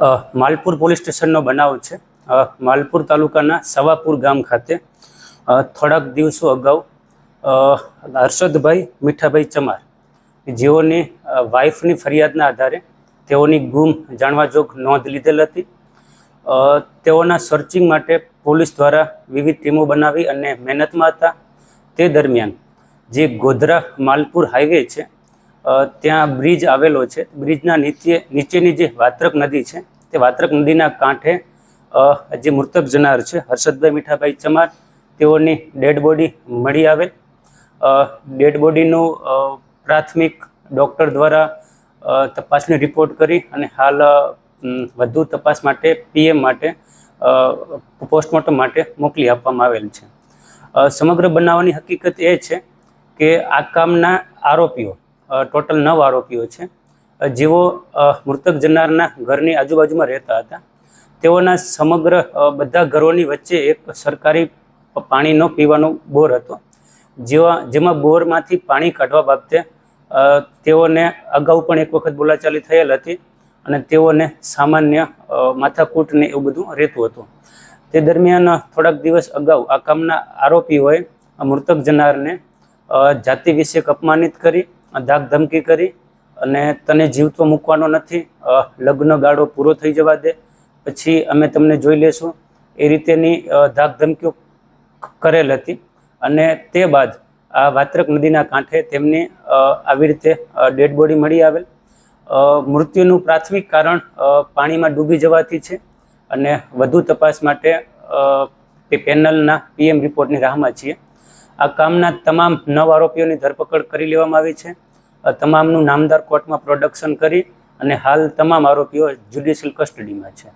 Malpur police સ્ટેશનનો બનાવ છે। માલપુર તાલુકાના સવાપુર ગામ ખાતે થોડાક દિવસો અગાઉ હર્ષદભાઈ મીઠાભાઈ ચમાર જેઓની વાઇફની ફરિયાદના આધારે તેઓની ગુમ જાણવાજોગ નોંધ લીધેલ હતી। તેઓના સર્ચિંગ માટે પોલીસ દ્વારા વિવિધ ટીમો બનાવી અને મહેનતમાં હતા। તે દરમિયાન જે ગોધરા માલપુર હાઈવે છે ત્યાં બ્રિજ આવેલો છે। બ્રિજના નીચેની જે વાત્રક નદી છે તે વાત્રક નદીના કાંઠે જે મૃતક જનાર છે હર્ષદભાઈ મીઠાભાઈ ચમાર તેઓની ડેડ બોડી મળી આવેલ। ડેડ બોડીનું પ્રાથમિક ડૉક્ટર દ્વારા તપાસની રિપોર્ટ કરી અને હાલ વધુ તપાસ માટે પીએમ માટે પોસ્ટમોર્ટમ માટે મોકલી આપવામાં આવેલ છે। સમગ્ર બનાવવાની હકીકત એ છે કે આ કામના આરોપીઓ ટોટલ 9 આરોપીઓ છે જેઓ મૃતક જનારના ઘરની આજુબાજુમાં રહેતા હતા। તેઓના સમગ્ર બધા ઘરોની વચ્ચે એક સરકારી પાણીનો પીવાનો બોર હતો, જેમાં બોરમાંથી પાણી કાઢવા બાબતે તેઓને અગાઉ પણ એક વખત બોલાચાલી થયેલ હતી અને તેઓને સામાન્ય માથાકૂટને એવું બધું રહેતું હતું। તે દરમિયાન થોડાક દિવસ અગાઉ આ કામના આરોપીઓએ મૃતક જનારને જાતિ વિશે અપમાનિત કરી, ધાક ધમકી કરી અને તને જીવતો મૂકવાનો નથી, લગ્ન ગાળો પૂરો થઈ જવા દે, પછી અમે તમને જોઈ લેશું, એ રીતેની ધાક ધમકીઓ કરેલ હતી। અને તે બાદ આ વાત્રક નદીના કાંઠે તેમની આવી રીતે ડેડ બોડી મળી આવેલ। મૃત્યુનું પ્રાથમિક કારણ પાણીમાં ડૂબી જવાથી છે અને વધુ તપાસ માટે પેનલના પીએમ રિપોર્ટની રાહમાં છીએ। આ કામના તમામ 9 આરોપીઓની ધરપકડ કરી લેવામાં આવી છે। તમામનું નામદાર કોર્ટમાં પ્રોડક્શન કરી અને હાલ તમામ આરોપીઓ જ્યુડિશિયલ કસ્ટડીમાં છે।